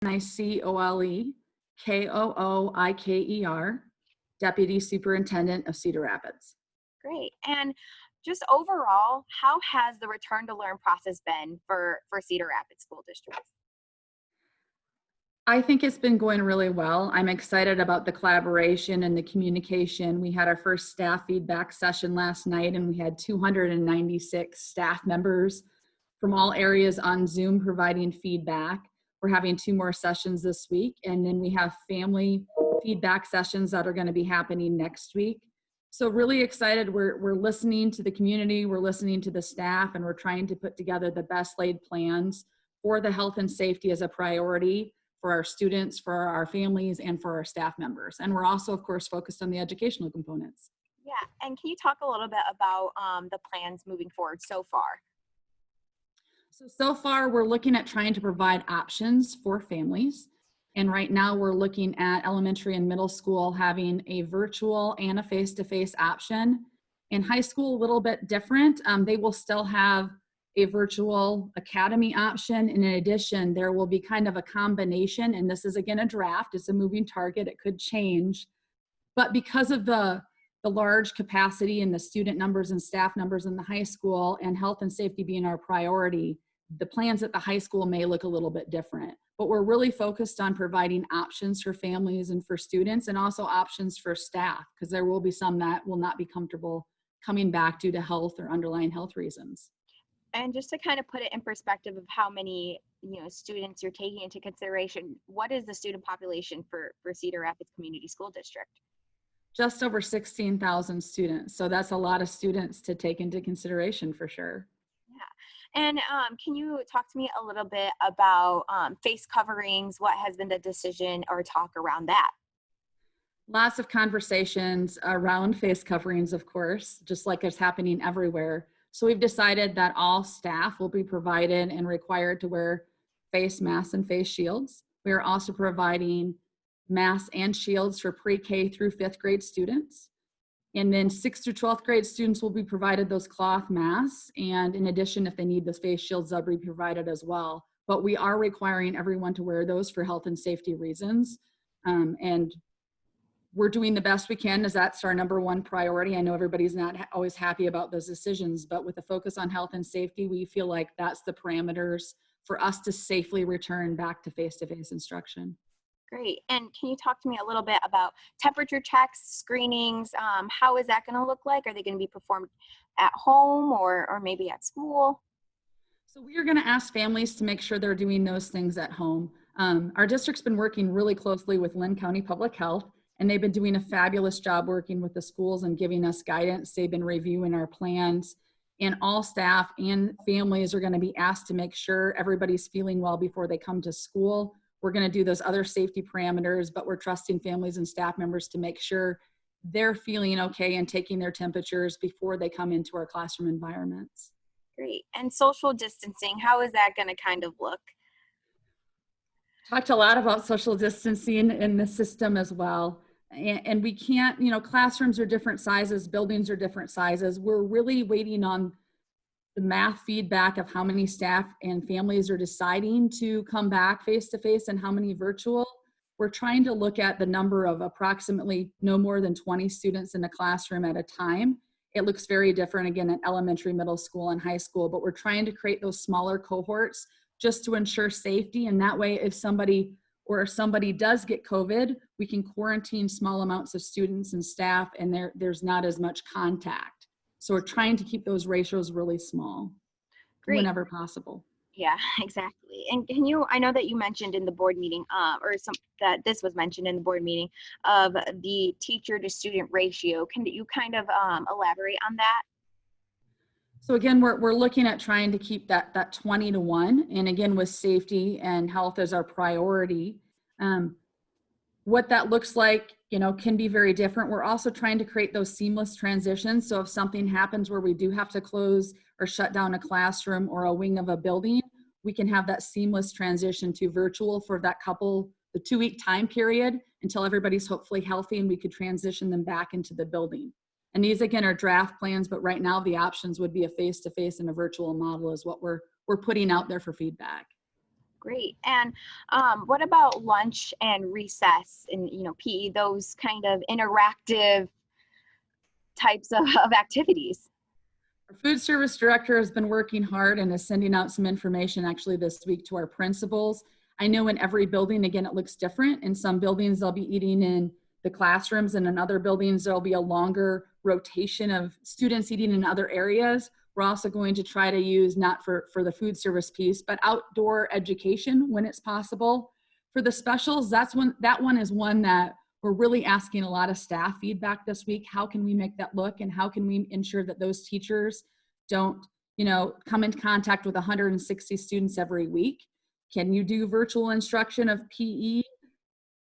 Nicole, Kooiker, Deputy Superintendent of Cedar Rapids. Great. And just overall, how has the return to learn process been for Cedar Rapids School District? I think it's been going really well. I'm excited about the collaboration and the communication. We had our first staff feedback session last night, and we had 296 staff members from all areas on Zoom providing feedback. We're having 2 more sessions this week, and then we have family feedback sessions that are going to be happening next week. So really excited. We're listening to the community, we're listening to the staff, and we're trying to put together the best laid plans for the health and safety as a priority for our students, for our families, and for our staff members. And we're also, of course, focused on the educational components. Yeah, and can you talk a little bit about the plans moving forward so far? So far, we're looking at trying to provide options for families. And right now we're looking at elementary and middle school having a virtual and a face-to-face option. In high school, a little bit different. They will still have a virtual academy option. And in addition, there will be kind of a combination, and this is again a draft, it's a moving target, it could change. But because of the large capacity and the student numbers and staff numbers in the high school and health and safety being our priority, the plans at the high school may look a little bit different. But we're really focused on providing options for families and for students, and also options for staff, because there will be some that will not be comfortable coming back due to health or underlying health reasons. And just to kind of put it in perspective of how many students you're taking into consideration, what is the student population for Cedar Rapids Community School District? Just over 16,000 students. So that's a lot of students to take into consideration for sure. Yeah. And can you talk to me a little bit about face coverings? What has been the decision or talk around that? Lots of conversations around face coverings, of course, just like it's happening everywhere. So we've decided that all staff will be provided and required to wear face masks and face shields. We are also providing masks and shields for pre-K through 5th grade students. And then 6th through 12th grade students will be provided those cloth masks. And in addition, if they need those face shields, they'll be provided as well. But we are requiring everyone to wear those for health and safety reasons. And we're doing the best we can, as that's our number one priority. I know everybody's not always happy about those decisions, but with a focus on health and safety, we feel like that's the parameters for us to safely return back to face-to-face instruction. Great. And can you talk to me a little bit about temperature checks, screenings? How is that going to look like? Are they going to be performed at home or maybe at school? So we are going to ask families to make sure they're doing those things at home. Our district's been working really closely with Linn County Public Health, and they've been doing a fabulous job working with the schools and giving us guidance. They've been reviewing our plans, and all staff and families are going to be asked to make sure everybody's feeling well before they come to school. We're going to do those other safety parameters, but we're trusting families and staff members to make sure they're feeling okay and taking their temperatures before they come into our classroom environments. Great. And social distancing, how is that going to kind of look? Talked a lot about social distancing in the system as well. And we can't, classrooms are different sizes, buildings are different sizes. We're really waiting on the math feedback of how many staff and families are deciding to come back face-to-face and how many virtual. We're trying to look at the number of approximately no more than 20 students in a classroom at a time. It looks very different, again, at elementary, middle school, and high school, but we're trying to create those smaller cohorts just to ensure safety. And that way, if somebody does get COVID, we can quarantine small amounts of students and staff, and there's not as much contact. So we're trying to keep those ratios really small. Great. Whenever possible. Yeah, exactly. And I know that you mentioned in the board meeting, that this was mentioned in the board meeting of the teacher to student ratio. Can you kind of elaborate on that? So again, we're looking at trying to keep that 20-to-1, and again, with safety and health as our priority. What that looks like, can be very different. We're also trying to create those seamless transitions. So if something happens where we do have to close or shut down a classroom or a wing of a building, we can have that seamless transition to virtual for the 2-week time period until everybody's hopefully healthy and we could transition them back into the building. And these, again, are draft plans, but right now the options would be a face-to-face and a virtual model is what we're putting out there for feedback. Great. And what about lunch and recess and, PE, those kind of interactive types of activities? Our food service director has been working hard and is sending out some information actually this week to our principals. I know in every building, again, it looks different. In some buildings, they'll be eating in the classrooms, and in other buildings, there'll be a longer rotation of students eating in other areas. We're also going to try to use, not for the food service piece, but outdoor education when it's possible. For the specials, that one is one that we're really asking a lot of staff feedback this week. How can we make that look, and how can we ensure that those teachers don't, come into contact with 160 students every week? Can you do virtual instruction of PE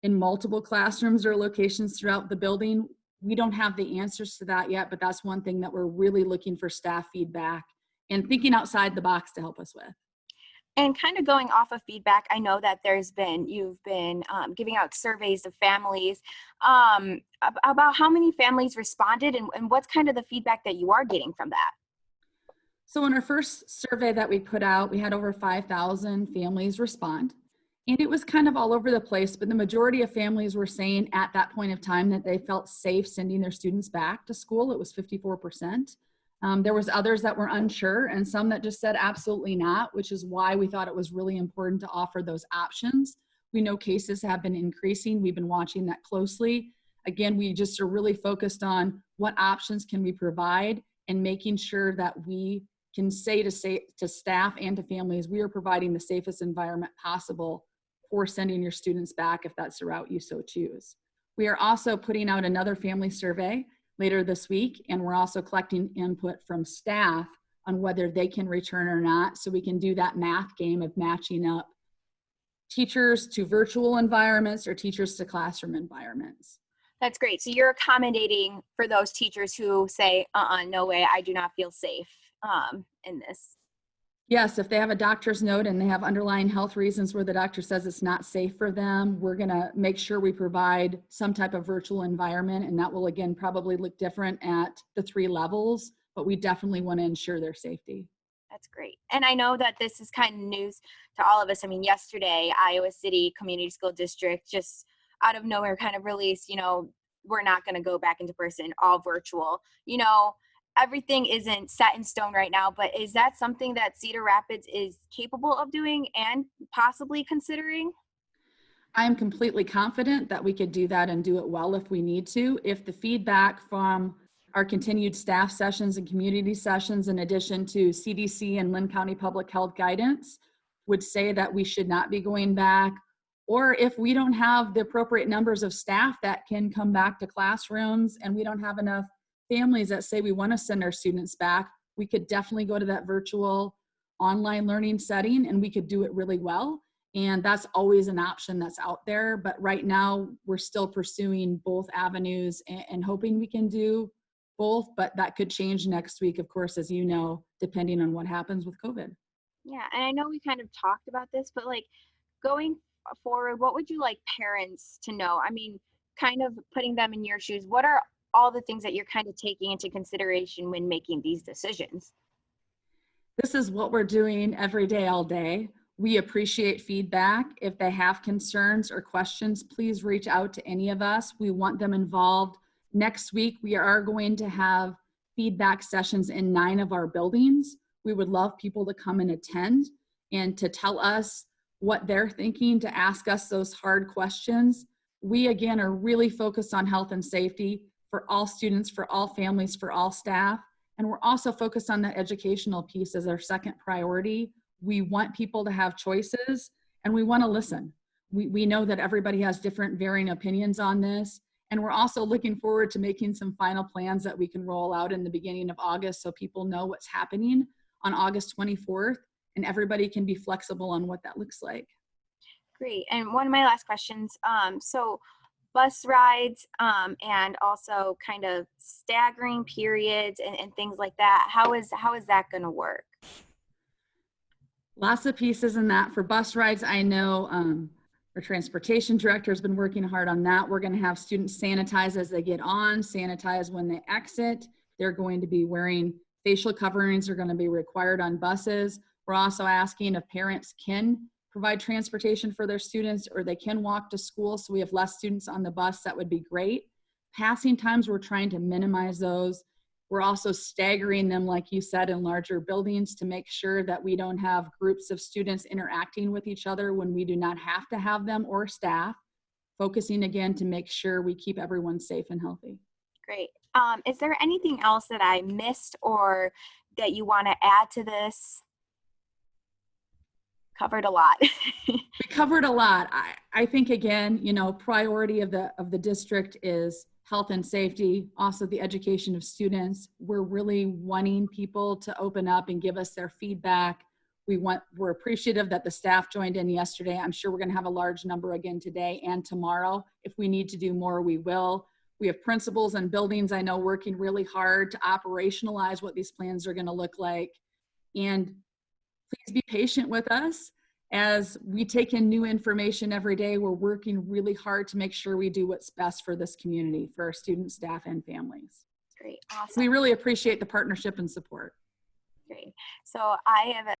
in multiple classrooms or locations throughout the building? We don't have the answers to that yet, but that's one thing that we're really looking for staff feedback and thinking outside the box to help us with. And kind of going off of feedback, I know that you've been giving out surveys of families about how many families responded, and what's kind of the feedback that you are getting from that? So in our first survey that we put out, we had over 5,000 families respond. And it was kind of all over the place, but the majority of families were saying at that point of time that they felt safe sending their students back to school. It was 54%. There was others that were unsure, and some that just said absolutely not, which is why we thought it was really important to offer those options. We know cases have been increasing. We've been watching that closely. Again, we just are really focused on what options can we provide and making sure that we can say to staff and to families, we are providing the safest environment possible for sending your students back if that's the route you so choose. We are also putting out another family survey later this week, and we're also collecting input from staff on whether they can return or not, so we can do that math game of matching up teachers to virtual environments or teachers to classroom environments. That's great. So you're accommodating for those teachers who say, no way, I do not feel safe in this. Yes, if they have a doctor's note and they have underlying health reasons where the doctor says it's not safe for them, we're going to make sure we provide some type of virtual environment, and that will, again, probably look different at the 3 levels, but we definitely want to ensure their safety. That's great. And I know that this is kind of news to all of us. I mean, yesterday, Iowa City Community School District just out of nowhere kind of released, we're not going to go back into person, all virtual. Everything isn't set in stone right now, but is that something that Cedar Rapids is capable of doing and possibly considering? I am completely confident that we could do that and do it well if we need to. If the feedback from our continued staff sessions and community sessions, in addition to CDC and Lynn County Public Health guidance, would say that we should not be going back, or if we don't have the appropriate numbers of staff that can come back to classrooms and we don't have enough families that say we want to send our students back, we could definitely go to that virtual online learning setting and we could do it really well. And that's always an option that's out there. But right now we're still pursuing both avenues and hoping we can do both, but that could change next week, of course, as you know, depending on what happens with COVID. Yeah, and I know we kind of talked about this, but going forward, what would you like parents to know? I mean, kind of putting them in your shoes, what are all the things that you're kind of taking into consideration when making these decisions? This is what we're doing every day, all day. We appreciate feedback. If they have concerns or questions, please reach out to any of us. We want them involved. Next week, we are going to have feedback sessions in 9 of our buildings. We would love people to come and attend and to tell us what they're thinking, to ask us those hard questions. We, again, are really focused on health and safety for all students, for all families, for all staff. And we're also focused on the educational piece as our second priority. We want people to have choices and we want to listen. We know that everybody has different varying opinions on this. And we're also looking forward to making some final plans that we can roll out in the beginning of August so people know what's happening on August 24th and everybody can be flexible on what that looks like. Great. And one of my last questions, so bus rides and also kind of staggering periods and things like that, how is that going to work? Lots of pieces in that. For bus rides, I know our transportation director has been working hard on that. We're going to have students sanitize as they get on, sanitize when they exit. They're going to be wearing facial coverings, are going to be required on buses. We're also asking if parents can provide transportation for their students, or they can walk to school, so we have less students on the bus, that would be great. Passing times, we're trying to minimize those. We're also staggering them, like you said, in larger buildings to make sure that we don't have groups of students interacting with each other when we do not have to have them, or staff. Focusing again to make sure we keep everyone safe and healthy. Great. Is there anything else that I missed or that you want to add to this? Covered a lot. We covered a lot. I think, again, you know, priority of the district is health and safety, also the education of students. We're really wanting people to open up and give us their feedback. We're appreciative that the staff joined in yesterday. I'm sure we're going to have a large number again today and tomorrow. If we need to do more, we will. We have principals and buildings, I know, working really hard to operationalize what these plans are going to look like. And please be patient with us as we take in new information every day. We're working really hard to make sure we do what's best for this community, for our students, staff, and families. Great. Awesome. We really appreciate the partnership and support. Great. So I have